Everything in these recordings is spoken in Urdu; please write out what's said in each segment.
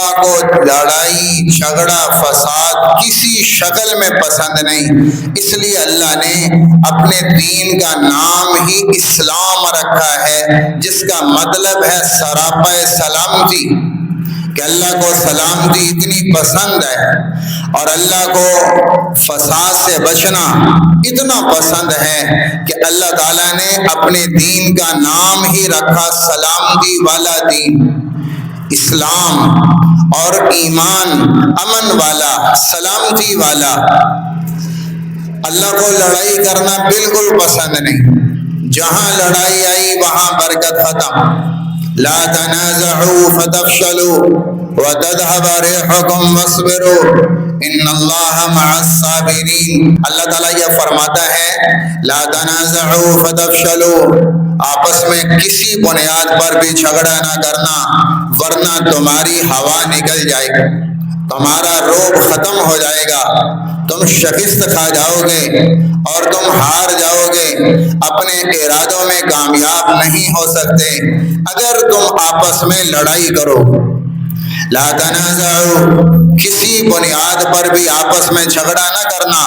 اللہ کو لڑائی جھگڑا فساد کسی شکل میں پسند نہیں، اس لیے اللہ نے اپنے دین کا نام ہی اسلام رکھا ہے، جس کا مطلب ہے سراپا سلامتی، کہ اللہ کو سلامتی اتنی پسند ہے اور اللہ کو فساد سے بچنا اتنا پسند ہے کہ اللہ تعالیٰ نے اپنے دین کا نام ہی رکھا سلامتی والا دین، اسلام اور ایمان، امن والا، سلامتی والا۔ اللہ کو لڑائی کرنا بالکل پسند نہیں، جہاں لڑائی آئی وہاں برکت ختم۔ لا تنازعوا فتفشلوا وتذهب ريحكم واصبروا ان اللہ مع الصابرین۔ اللہ تعالیٰ یہ فرماتا ہے لا تنازعوا فتفشلوا، آپس میں کسی بنیاد پر بھی جھگڑا نہ کرنا ورنہ تمہاری ہوا نکل جائے گی، تمہارا روب ختم ہو جائے گا، تم شکست کھا جاؤ گے اور تم ہار جاؤ گے، اپنے ارادوں میں کامیاب نہیں ہو سکتے اگر تم آپس میں لڑائی کرو۔ لا تنازعوا، کسی بنیاد پر بھی آپس میں جھگڑا نہ کرنا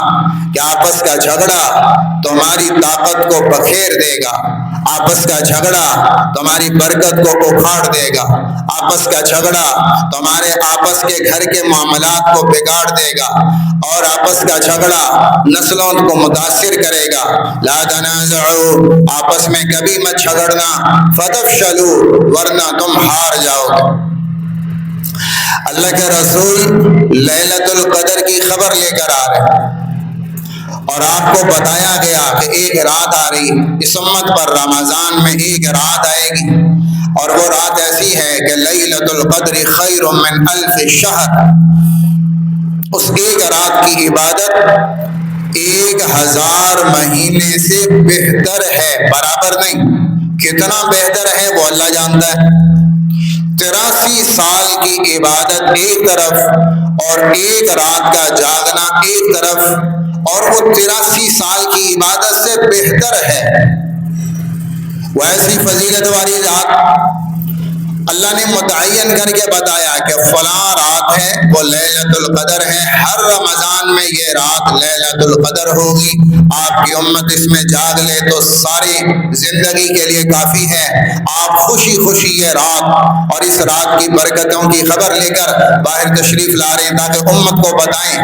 کہ آپس کا جھگڑا تمہاری طاقت کو بکھیر دے گا، آپس کا جھگڑا تمہاری برکت کو اکھاڑ دے گا، آپس کا جھگڑا تمہارے آپس کے گھر کے معاملات کو بگاڑ دے گا اور آپس کا جھگڑا نسلوں کو متاثر کرے گا۔ لا تنازعوا، آپس میں کبھی مت جھگڑنا، فتفشلوا، ورنہ تم ہار جاؤ گے۔ اللہ کے رسول لیلۃ القدر کی خبر لے کر آ رہے اور آپ کو بتایا گیا کہ ایک رات آ رہی اس امت پر، رمضان میں ایک رات آئے گی اور وہ رات ایسی ہے کہ لیلۃ القدر خیر من الف شہر، اس ایک رات کی عبادت 1000 مہینے سے بہتر ہے، برابر نہیں، کتنا بہتر ہے وہ اللہ جانتا ہے۔ 83 سال کی عبادت ایک طرف اور ایک رات کا جاگنا ایک طرف، اور وہ 83 سال کی عبادت سے بہتر ہے۔ وہ ایسی فضیلت والی رات اللہ نے متعین کر کے بتایا کہ فلاں رات ہے، وہ لیلۃ القدر ہے، ہر رمضان میں یہ رات لیلۃ القدر ہوگی، آپ کی امت اس میں جاگ لے تو ساری زندگی کے لیے کافی ہے۔ آپ خوشی خوشی یہ رات اور اس رات کی برکتوں کی خبر لے کر باہر تشریف لا رہے ہیں تاکہ امت کو بتائیں۔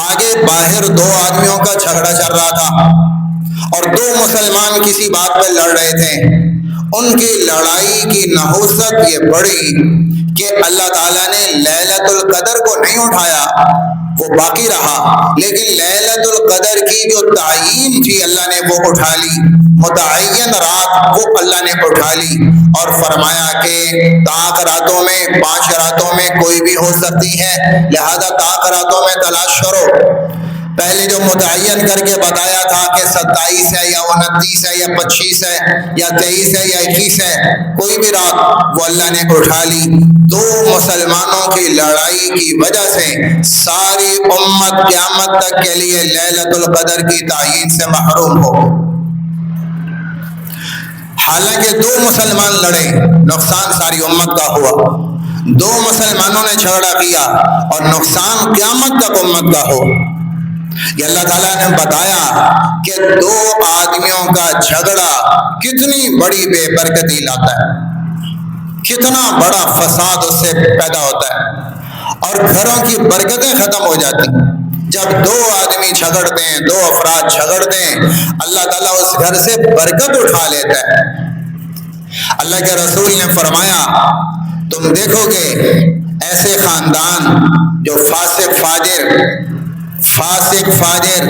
آگے باہر 2 آدمیوں کا جھگڑا چل رہا تھا اور 2 مسلمان کسی بات پہ لڑ رہے تھے، ان کی لڑائی کی نحوست یہ بڑی کہ اللہ تعالیٰ نے لیلۃ القدر کو نہیں اٹھایا، وہ باقی رہا، لیکن لیلۃ القدر کی جو تعیین تھی اللہ نے وہ اٹھا لی، متعین رات وہ اللہ نے اٹھا لی اور فرمایا کہ طاق راتوں میں 5 راتوں میں کوئی بھی ہو سکتی ہے، لہذا طاق راتوں میں تلاش کرو۔ پہلے جو متعین کر کے بتایا تھا کہ 27 ہے یا 29 ہے یا 25 ہے یا 23 ہے یا 21 ہے، کوئی بھی رات وہ اللہ نے اٹھا لی۔ 2 مسلمانوں کی لڑائی کی وجہ سے ساری امت قیامت تک کے لیے لیلۃ القدر کی تعیین سے محروم ہو۔ حالانکہ 2 مسلمان لڑے، نقصان ساری امت کا ہوا، 2 مسلمانوں نے جھگڑا کیا اور نقصان قیامت تک امت کا ہو۔ یہ اللہ تعالیٰ نے بتایا کہ 2 آدمیوں کا جھگڑا کتنی بڑی بے برکتی لاتا ہے، کتنا بڑا فساد اس سے پیدا ہوتا ہے اور گھروں کی برکتیں ختم ہو جاتی ہیں۔ جب 2 آدمی جھگڑتے ہیں، 2 افراد جھگڑتے ہیں، اللہ تعالیٰ اس گھر سے برکت اٹھا لیتا ہے۔ اللہ کے رسول نے فرمایا تم دیکھو گے ایسے خاندان جو فاسق فاجر،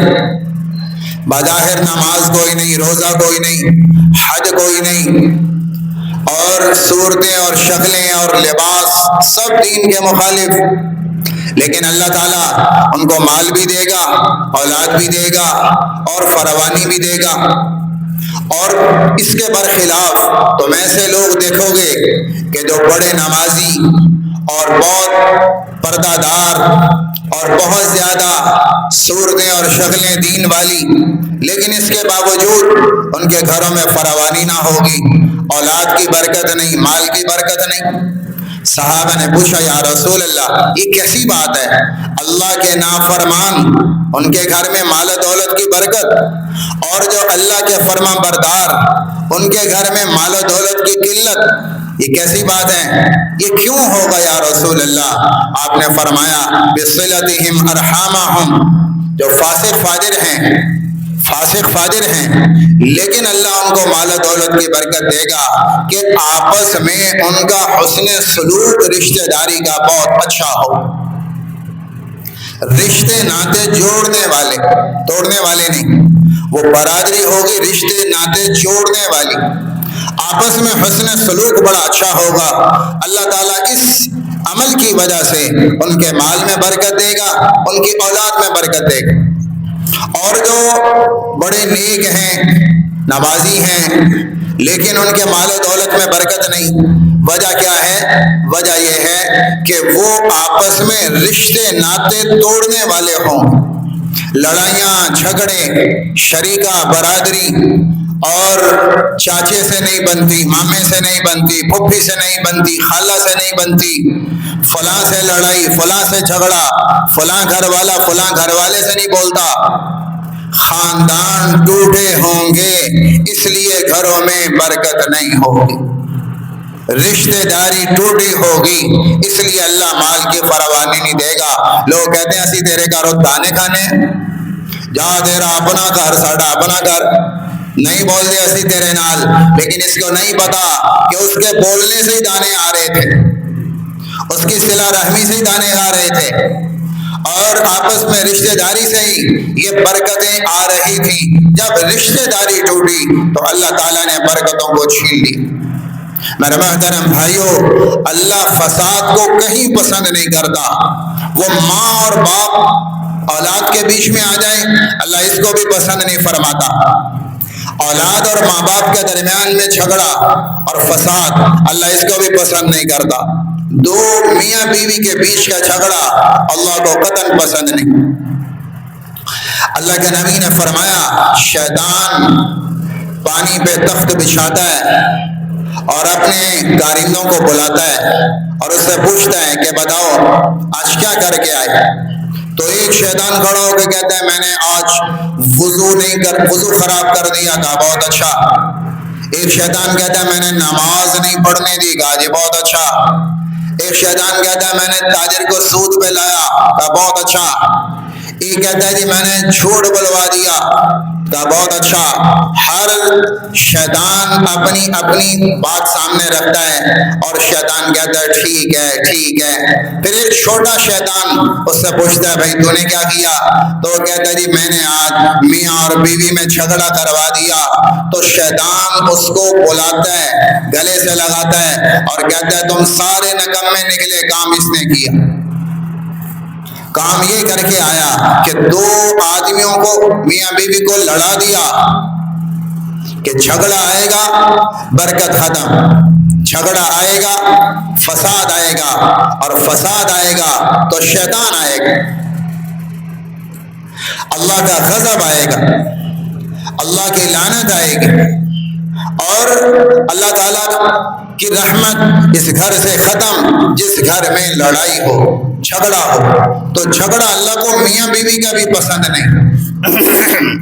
بظاہر نماز کوئی نہیں، روزہ کوئی نہیں، حج کوئی نہیں، اور صورتیں اور شکلیں اور لباس سب دین کے مخالف، لیکن اللہ تعالیٰ ان کو مال بھی دے گا، اولاد بھی دے گا اور فراوانی بھی دے گا۔ اور اس کے برخلاف تم ایسے لوگ دیکھو گے کہ جو بڑے نمازی اور بہت پردہ دار اور بہت زیادہ صورتیں اور شکلیں دین والی، لیکن اس کے باوجود ان کے گھروں میں فراوانی نہ ہوگی، اولاد کی برکت نہیں، مال کی برکت نہیں۔ صحابہ نے پوچھا یا رسول اللہ یہ کیسی بات ہے، اللہ کے نافرمان ان کے گھر میں مال و دولت کی برکت، اور جو اللہ کے فرما بردار ان کے گھر میں مال و دولت کی قلت، یہ کیسی بات ہے، یہ کیوں ہوگا یا رسول اللہ؟ آپ نے فرمایا بصلتہم ارحامہم، جو فاسق فاجر ہیں لیکن اللہ ان کو مال و دولت کی برکت دے گا کہ آپس میں ان کا حسن سلوک رشتہ داری کا بہت اچھا ہو، رشتے ناطے جوڑنے والے، توڑنے والے نہیں، وہ برادری ہوگی رشتے ناطے جوڑنے والی، آپس میں حسن سلوک بڑا اچھا ہوگا، اللہ تعالیٰ اس عمل کی وجہ سے ان کے مال میں برکت دے گا، ان کی اولاد میں برکت دے گا۔ اور جو بڑے نیک ہیں، نمازی ہیں، لیکن ان کے مال و دولت میں برکت نہیں، وجہ کیا ہے؟ وجہ یہ ہے کہ وہ آپس میں رشتے ناطے توڑنے والے ہوں، لڑائیاں جھگڑے، شریکہ برادری، اور چاچے سے نہیں بنتی، مامے سے نہیں بنتی، پھپھی سے نہیں بنتی، خالہ سے نہیں بنتی، فلاں سے لڑائی، فلاں سے جھگڑا، فلاں گھر والا فلاں گھر والے سے نہیں بولتا، خاندان ٹوٹے ہوں گے، اس لیے گھروں میں برکت نہیں ہوگی، رشتہ داری ٹوٹی ہوگی، اس لیے اللہ مال کی فراوانی نہیں دے گا۔ لوگ کہتے ہیں اسی تیرے گھروں دانے کھانے، جا تیرا اپنا گھر ساڈا اپنا گھر، نہیں بول دے اسی تیرے نال، لیکن اس کو نہیں پتا کہ اس کے بولنے سے ہی دانے آ رہے تھے، اس کی صلہ رحمی سے ہی دانے آ رہے تھے، اور آپس میں رشتہ داری سے ہی یہ برکتیں آ رہی تھیں۔ جب رشتہ داری ٹوٹی تو اللہ تعالیٰ نے برکتوں کو چھین لی۔ میرے محترم بھائیوں، اللہ فساد کو کہیں پسند نہیں کرتا، وہ ماں اور باپ اولاد کے بیچ میں آ جائیں، اللہ اس کو بھی پسند نہیں فرماتا۔ اولاد اور ماں باپ کے درمیان میں جھگڑا اور فساد، اللہ اس کو بھی پسند نہیں کرتا۔ دو میاں بیوی کے بیچ کا جھگڑا اللہ کو قطعاً پسند نہیں۔ اللہ کے نبی نے فرمایا شیطان پانی پہ تخت بچھاتا ہے اور اپنے کارندوں کو بلاتا ہے اور اس سے پوچھتا ہے کہ بتاؤ آج کیا کر کے آئے؟ تو ایک شیطان کھڑا ہو کے کہتا ہے میں نے آج وضو خراب کر دیا تھا، بہت اچھا۔ ایک شیطان کہتا ہے میں نے نماز نہیں پڑھنے دی، کہا جی بہت اچھا۔ ایک شیطان کہتا ہے میں نے تاجر کو سود پہ لایا، کہا بہت اچھا۔ ایک کہتا ہے جی میں نے جھوٹ بلوا دیا، کہا بہت اچھا۔ ہر شیطان اپنی اپنی بات سامنے رکھتا ہے اور شیطان کہتا ہے ٹھیک ہے ٹھیک ہے۔ پھر ایک چھوٹا شیطان اس سے پوچھتا ہے بھائی تو نے کیا کیا؟ تو وہ کہتا ہے جی میں نے آج میاں اور بیوی میں جھگڑا کروا دیا۔ تو شیطان اس کو بلاتا ہے، گلے سے لگاتا ہے اور کہتا ہے تم سارے نکمے نکلے، کام اس نے کیا، کام یہ کر کے آیا کہ دو آدمیوں کو، میاں بیوی کو لڑا دیا کہ جھگڑا آئے گا برکت ختم، جھگڑا آئے گا فساد آئے گا، اور فساد آئے گا تو شیطان آئے گا، اللہ کا غضب آئے گا، اللہ کی لعنت آئے گی، اور اللہ تعالیٰ کی رحمت اس گھر سے ختم جس گھر میں لڑائی ہو، جھگڑا ہو۔ تو جھگڑا اللہ کو میاں بیوی کا بھی پسند نہیں،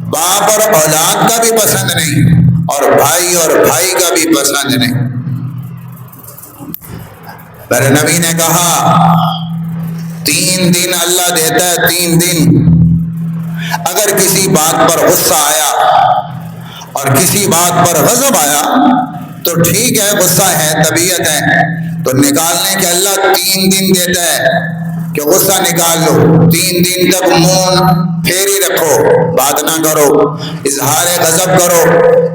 باپ اور اولاد کا بھی پسند نہیں، اور بھائی کا بھی پسند نہیں۔ میرے نبی نے کہا 3 دن اللہ دیتا ہے، 3 دن۔ اگر کسی بات پر غصہ آیا اور کسی بات پر غضب آیا تو ٹھیک ہے، غصہ ہے، طبیعت ہے، تو نکالنے کے اللہ 3 دن دیتا ہے کہ غصہ نکال لو، 3 دن تک منہ پھیری رکھو، بات نہ کرو، اظہار غضب کرو،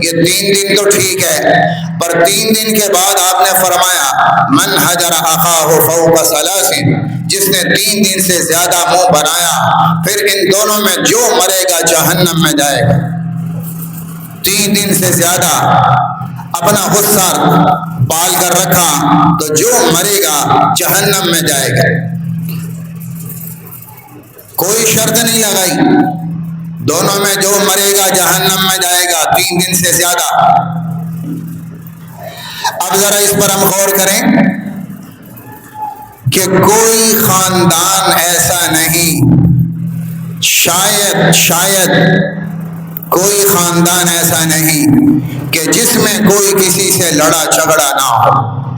یہ 3 دن تو ٹھیک ہے۔ پر 3 دن کے بعد آپ نے فرمایا من حجر اخاہ فوق 3، جس نے 3 دن سے زیادہ منہ بنایا پھر ان دونوں میں جو مرے گا جہنم میں جائے گا۔ 3 دن سے زیادہ اپنا غصہ پال کر رکھا تو جو مرے گا جہنم میں جائے گا۔ کوئی شرط نہیں لگائی، دونوں میں جو مرے گا جہنم میں جائے گا، 3 دن سے زیادہ۔ اب ذرا اس پر ہم غور کریں کہ کوئی خاندان ایسا نہیں، شاید کوئی خاندان ایسا نہیں کہ جس میں کوئی کسی سے لڑا جھگڑا نہ ہو۔